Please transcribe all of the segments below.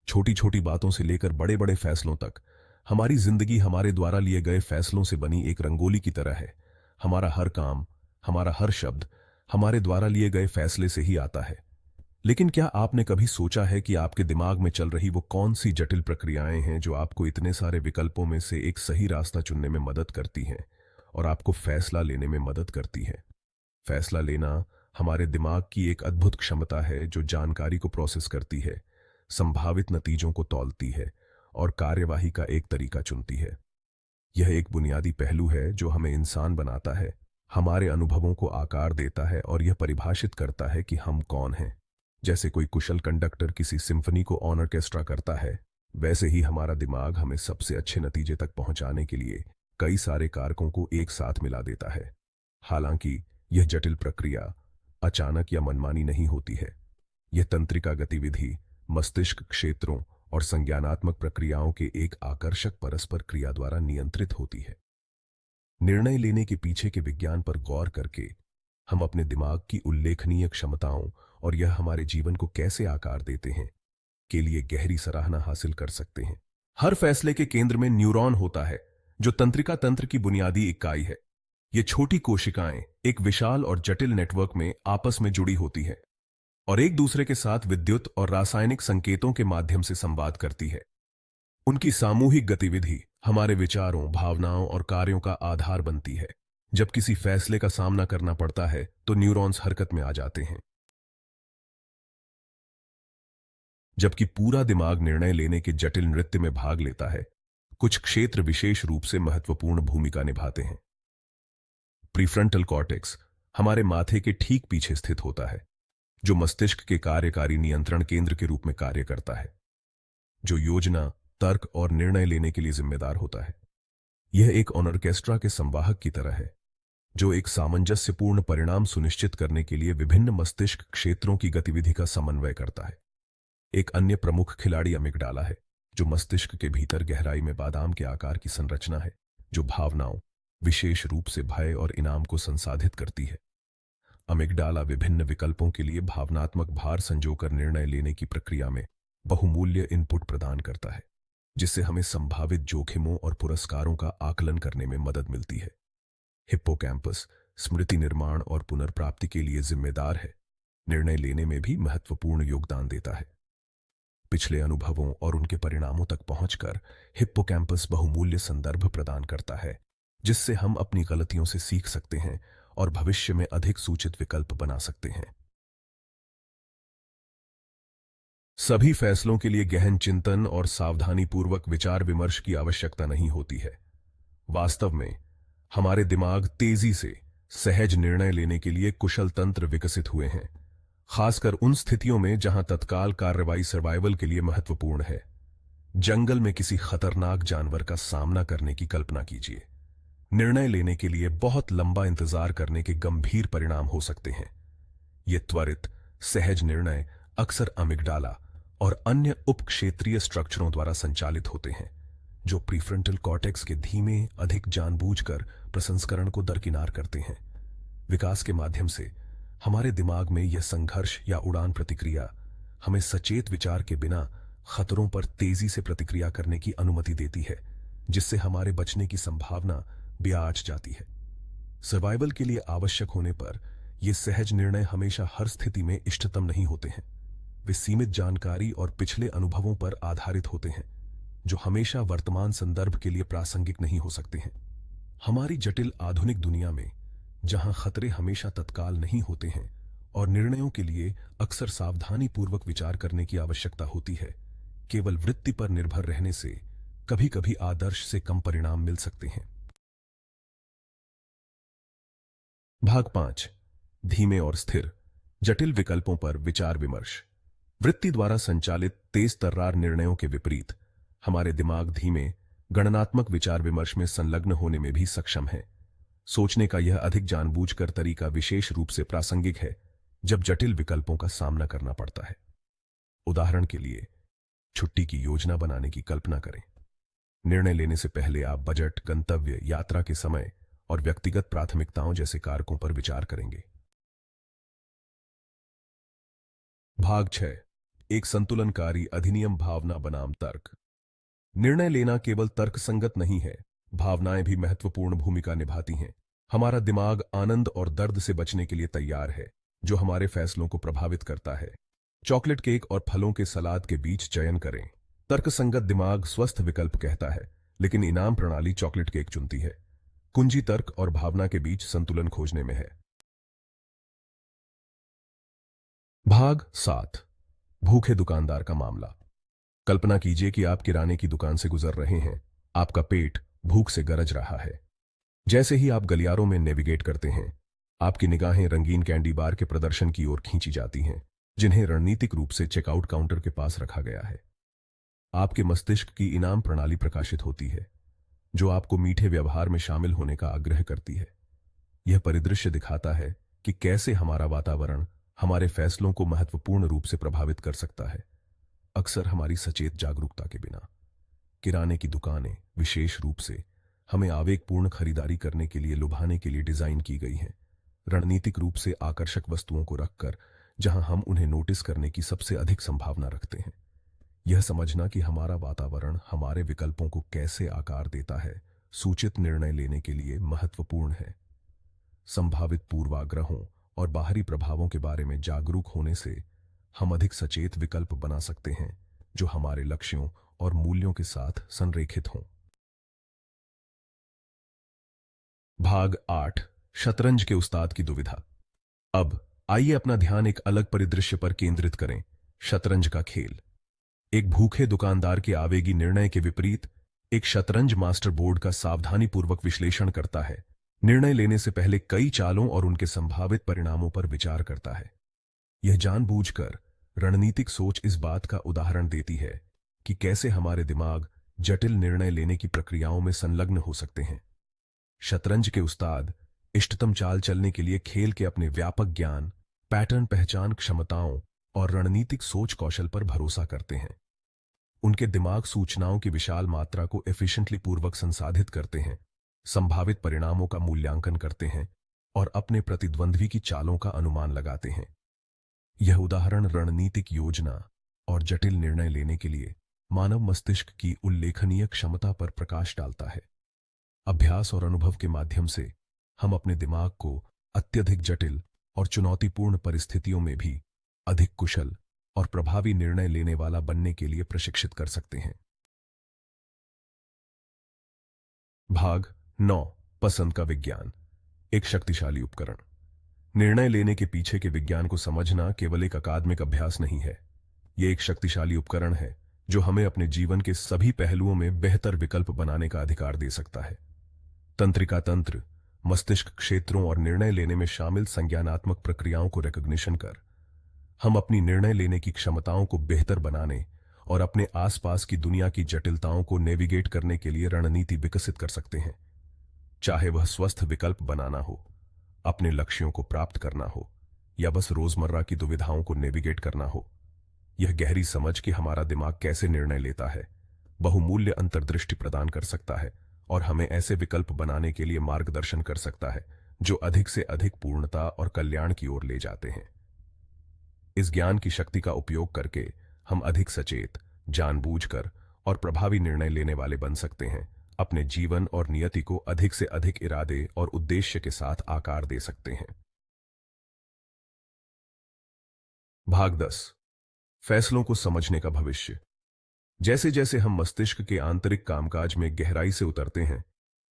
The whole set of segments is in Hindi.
छोटी छोटी बातों से लेकर बड़े बड़े फैसलों तक हमारी जिंदगी हमारे द्वारा लिए गए फैसलों से बनी एक रंगोली की तरह है। हमारा हर काम, हमारा हर शब्द हमारे द्वारा लिए गए फैसले से ही आता है। लेकिन क्या आपने कभी सोचा है कि आपके दिमाग में चल रही वो कौन सी जटिल प्रक्रियाएं हैं जो आपको इतने सारे विकल्पों में से एक सही रास्ता चुनने में मदद करती हैं और आपको फैसला लेने में मदद करती हैं? फैसला लेना हमारे दिमाग की एक अद्भुत क्षमता है जो जानकारी को प्रोसेस करती है, संभावित नतीजों को तौलती है और कार्यवाही का एक तरीका चुनती है। यह एक बुनियादी पहलू है जो हमें इंसान बनाता है, हमारे अनुभवों को आकार देता है और यह परिभाषित करता है कि हम कौन हैं। जैसे कोई कुशल कंडक्टर किसी सिम्फनी को ऑर्केस्ट्रा करता है, वैसे ही हमारा दिमाग हमें सबसे अच्छे नतीजे तक पहुंचाने के लिए कई सारे कारकों को एक साथ मिला देता है। हालांकि यह जटिल प्रक्रिया अचानक या मनमानी नहीं होती है। यह तंत्रिका गतिविधि, मस्तिष्क क्षेत्रों और संज्ञानात्मक प्रक्रियाओं के एक आकर्षक परस्पर क्रिया द्वारा नियंत्रित होती है। निर्णय लेने के पीछे के विज्ञान पर गौर करके हम अपने दिमाग की उल्लेखनीय क्षमताओं और यह हमारे जीवन को कैसे आकार देते हैं के लिए गहरी सराहना हासिल कर सकते हैं। हर फैसले के केंद्र में न्यूरॉन होता है, जो तंत्रिका तंत्र की बुनियादी इकाई है। ये छोटी कोशिकाएं एक विशाल और जटिल नेटवर्क में आपस में जुड़ी होती है और एक दूसरे के साथ विद्युत और रासायनिक संकेतों के माध्यम से संवाद करती है। उनकी सामूहिक गतिविधि हमारे विचारों, भावनाओं और कार्यों का आधार बनती है। जब किसी फैसले का सामना करना पड़ता है तो न्यूरॉन्स हरकत में आ जाते हैं, जबकि पूरा दिमाग निर्णय लेने के जटिल नृत्य में भाग लेता है। कुछ क्षेत्र विशेष रूप से महत्वपूर्ण भूमिका निभाते हैं। प्रीफ्रंटल कॉर्टेक्स हमारे माथे के ठीक पीछे स्थित होता है, जो मस्तिष्क के कार्यकारी नियंत्रण केंद्र के रूप में कार्य करता है, जो योजना, तर्क और निर्णय लेने के लिए जिम्मेदार होता है। यह एक ऑर्केस्ट्रा के संवाहक की तरह है, जो एक सामंजस्यपूर्ण परिणाम सुनिश्चित करने के लिए विभिन्न मस्तिष्क क्षेत्रों की गतिविधि का समन्वय करता है। एक अन्य प्रमुख खिलाड़ी अमिगडाला है, जो मस्तिष्क के भीतर गहराई में बादाम के आकार की संरचना है, जो भावनाओं, विशेष रूप से भय और इनाम को संसाधित करती है। अमिगडाला विभिन्न विकल्पों के लिए भावनात्मक भार संजोकर निर्णय लेने की प्रक्रिया में बहुमूल्य इनपुट प्रदान करता है, जिससे हमें संभावित जोखिमों और पुरस्कारों का आकलन करने में मदद मिलती है। हिप्पोकैम्पस स्मृति निर्माण और पुनर्प्राप्ति के लिए जिम्मेदार है, निर्णय लेने में भी महत्वपूर्ण योगदान देता है। पिछले अनुभवों और उनके परिणामों तक पहुंचकर हिप्पोकैम्पस बहुमूल्य संदर्भ प्रदान करता है, जिससे हम अपनी गलतियों से सीख सकते हैं और भविष्य में अधिक सूचित विकल्प बना सकते हैं। सभी फैसलों के लिए गहन चिंतन और सावधानीपूर्वक विचार विमर्श की आवश्यकता नहीं होती है। वास्तव में हमारे दिमाग तेजी से सहज निर्णय लेने के लिए कुशल तंत्र विकसित हुए हैं, खासकर उन स्थितियों में जहां तत्काल कार्रवाई सर्वाइवल के लिए महत्वपूर्ण है। जंगल में किसी खतरनाक जानवर का सामना करने की कल्पना कीजिए। निर्णय लेने के लिए बहुत लंबा इंतजार करने के गंभीर परिणाम हो सकते हैं। ये त्वरित, सहज निर्णय अक्सर अमिगडाला और अन्य उपक्षेत्रीय स्ट्रक्चरों द्वारा संचालित होते हैं, जो प्रीफ्रंटल कॉर्टेक्स के धीमे, अधिक जानबूझकर प्रसंस्करण को दरकिनार करते हैं। विकास के माध्यम से हमारे दिमाग में यह संघर्ष या उड़ान प्रतिक्रिया हमें सचेत विचार के बिना खतरों पर तेजी से प्रतिक्रिया करने की अनुमति देती है, जिससे हमारे बचने की संभावना ब्याज जाती है। सर्वाइवल के लिए आवश्यक होने पर यह सहज निर्णय हमेशा हर स्थिति में इष्टतम नहीं होते हैं। वे सीमित जानकारी और पिछले अनुभवों पर आधारित होते हैं, जो हमेशा वर्तमान संदर्भ के लिए प्रासंगिक नहीं हो सकते हैं। हमारी जटिल आधुनिक दुनिया में, जहां खतरे हमेशा तत्काल नहीं होते हैं और निर्णयों के लिए अक्सर सावधानीपूर्वक विचार करने की आवश्यकता होती है, केवल वृत्ति पर निर्भर रहने से कभी-कभी आदर्श से कम परिणाम मिल सकते हैं। भाग 5, धीमे और स्थिर जटिल विकल्पों पर विचार विमर्श। वृत्ति द्वारा संचालित तेज तर्रार निर्णयों के विपरीत हमारे दिमाग धीमे, गणनात्मक विचार विमर्श में संलग्न होने में भी सक्षम है। सोचने का यह अधिक जानबूझकर तरीका विशेष रूप से प्रासंगिक है जब जटिल विकल्पों का सामना करना पड़ता है। उदाहरण के लिए, छुट्टी की योजना बनाने की कल्पना करें। निर्णय लेने से पहले आप बजट, गंतव्य, यात्रा के समय और व्यक्तिगत प्राथमिकताओं जैसे कारकों पर विचार करेंगे। भाग 6, एक संतुलनकारी अधिनियम भावना बनाम तर्क। निर्णय लेना केवल तर्कसंगत नहीं है, भावनाएं भी महत्वपूर्ण भूमिका निभाती हैं। हमारा दिमाग आनंद और दर्द से बचने के लिए तैयार है, जो हमारे फैसलों को प्रभावित करता है। चॉकलेट केक और फलों के सलाद के बीच चयन करें। तर्कसंगत दिमाग स्वस्थ विकल्प कहता है, लेकिन इनाम प्रणाली चॉकलेट केक चुनती है। कुंजी तर्क और भावना के बीच संतुलन खोजने में है। भाग 7। भूखे दुकानदार का मामला। कल्पना कीजिए कि आप किराने की दुकान से गुजर रहे हैं। आपका पेट भूख से गरज रहा है। जैसे ही आप गलियारों में नेविगेट करते हैं, आपकी निगाहें रंगीन कैंडी बार के प्रदर्शन की ओर खींची जाती हैं, जिन्हें रणनीतिक रूप से चेकआउट काउंटर के पास रखा गया है। आपके मस्तिष्क की इनाम प्रणाली प्रकाशित होती है, जो आपको मीठे व्यवहार में शामिल होने का आग्रह करती है। यह परिदृश्य दिखाता है कि कैसे हमारा वातावरण हमारे फैसलों को महत्वपूर्ण रूप से प्रभावित कर सकता है, अक्सर हमारी सचेत जागरूकता के बिना। किराने की दुकानें विशेष रूप से हमें आवेगपूर्ण खरीदारी करने के लिए लुभाने के लिए डिजाइन की गई हैं, रणनीतिक रूप से आकर्षक वस्तुओं को रखकर जहां हम उन्हें नोटिस करने की सबसे अधिक संभावना रखते हैं। यह समझना कि हमारा वातावरण हमारे विकल्पों को कैसे आकार देता है, सूचित निर्णय लेने के लिए महत्वपूर्ण है। संभावित पूर्वाग्रहों और बाहरी प्रभावों के बारे में जागरूक होने से हम अधिक सचेत विकल्प बना सकते हैं, जो हमारे लक्ष्यों और मूल्यों के साथ संरेखित हों। भाग 8। शतरंज के उस्ताद की दुविधा। अब आइए अपना ध्यान एक अलग परिदृश्य पर केंद्रित करें, शतरंज का खेल। एक भूखे दुकानदार के आवेगी निर्णय के विपरीत एक शतरंज मास्टर बोर्ड का सावधानीपूर्वक विश्लेषण करता है, निर्णय लेने से पहले कई चालों और उनके संभावित परिणामों पर विचार करता है। यह जानबूझकर रणनीतिक सोच इस बात का उदाहरण देती है कि कैसे हमारे दिमाग जटिल निर्णय लेने की प्रक्रियाओं में संलग्न हो सकते हैं। शतरंज के उस्ताद इष्टतम चाल चलने के लिए खेल के अपने व्यापक ज्ञान, पैटर्न पहचान क्षमताओं और रणनीतिक सोच कौशल पर भरोसा करते हैं। उनके दिमाग सूचनाओं की विशाल मात्रा को एफिशिएंटली पूर्वक संसाधित करते हैं, संभावित परिणामों का मूल्यांकन करते हैं और अपने प्रतिद्वंद्वी की चालों का अनुमान लगाते हैं। यह उदाहरण रणनीतिक योजना और जटिल निर्णय लेने के लिए मानव मस्तिष्क की उल्लेखनीय क्षमता पर प्रकाश डालता है। अभ्यास और अनुभव के माध्यम से हम अपने दिमाग को अत्यधिक जटिल और चुनौतीपूर्ण परिस्थितियों में भी अधिक कुशल और प्रभावी निर्णय लेने वाला बनने के लिए प्रशिक्षित कर सकते हैं। भाग 9। पसंद का विज्ञान, एक शक्तिशाली उपकरण। निर्णय लेने के पीछे के विज्ञान को समझना केवल एक अकादमिक अभ्यास नहीं है। यह एक शक्तिशाली उपकरण है जो हमें अपने जीवन के सभी पहलुओं में बेहतर विकल्प बनाने का अधिकार दे सकता है। तंत्रिका तंत्र मस्तिष्क क्षेत्रों और निर्णय लेने में शामिल संज्ञानात्मक प्रक्रियाओं को रिकॉग्निशन कर हम अपनी निर्णय लेने की क्षमताओं को बेहतर बनाने और अपने आसपास की दुनिया की जटिलताओं को नेविगेट करने के लिए रणनीति विकसित कर सकते हैं। चाहे वह स्वस्थ विकल्प बनाना हो, अपने लक्ष्यों को प्राप्त करना हो, या बस रोजमर्रा की दुविधाओं को नेविगेट करना हो, यह गहरी समझ कि हमारा दिमाग कैसे निर्णय लेता है, बहुमूल्य अंतर्दृष्टि प्रदान कर सकता है और हमें ऐसे विकल्प बनाने के लिए मार्गदर्शन कर सकता है जो अधिक से अधिक पूर्णता और कल्याण की ओर ले जाते हैं। इस ज्ञान की शक्ति का उपयोग करके हम अधिक सचेत, जानबूझकर और प्रभावी निर्णय लेने वाले बन सकते हैं, अपने जीवन और नियति को अधिक से अधिक इरादे और उद्देश्य के साथ आकार दे सकते हैं। भाग 10। फैसलों को समझने का भविष्य। जैसे जैसे हम मस्तिष्क के आंतरिक कामकाज में गहराई से उतरते हैं,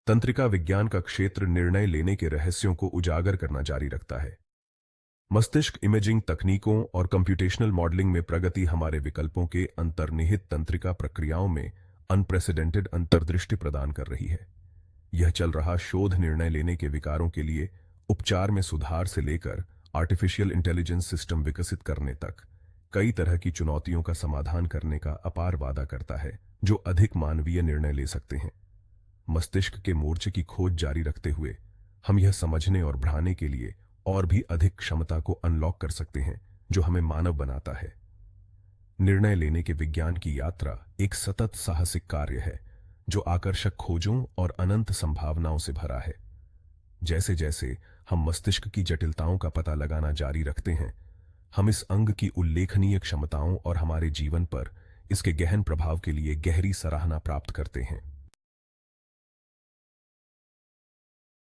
तंत्रिका विज्ञान का क्षेत्र निर्णय लेने के रहस्यों को उजागर करना जारी रखता है। मस्तिष्क इमेजिंग तकनीकों और कंप्यूटेशनल मॉडलिंग में प्रगति हमारे विकल्पों के अंतर्निहित तंत्रिका प्रक्रियाओं में अनप्रेसिडेंटेड अंतर्दृष्टि प्रदान कर रही है। यह चल रहा शोध निर्णय लेने के विकारों के लिए उपचार में सुधार से लेकर आर्टिफिशियल इंटेलिजेंस सिस्टम विकसित करने तक कई तरह की चुनौतियों का समाधान करने का अपार वादा करता है, जो अधिक मानवीय निर्णय ले सकते हैं। मस्तिष्क के मोर्चे की खोज जारी रखते हुए हम यह समझने और बढ़ाने के लिए और भी अधिक क्षमता को अनलॉक कर सकते हैं जो हमें मानव बनाता है। निर्णय लेने के विज्ञान की यात्रा एक सतत साहसिक कार्य है जो आकर्षक खोजों और अनंत संभावनाओं से भरा है। जैसे जैसे हम मस्तिष्क की जटिलताओं का पता लगाना जारी रखते हैं, हम इस अंग की उल्लेखनीय क्षमताओं और हमारे जीवन पर इसके गहन प्रभाव के लिए गहरी सराहना प्राप्त करते हैं।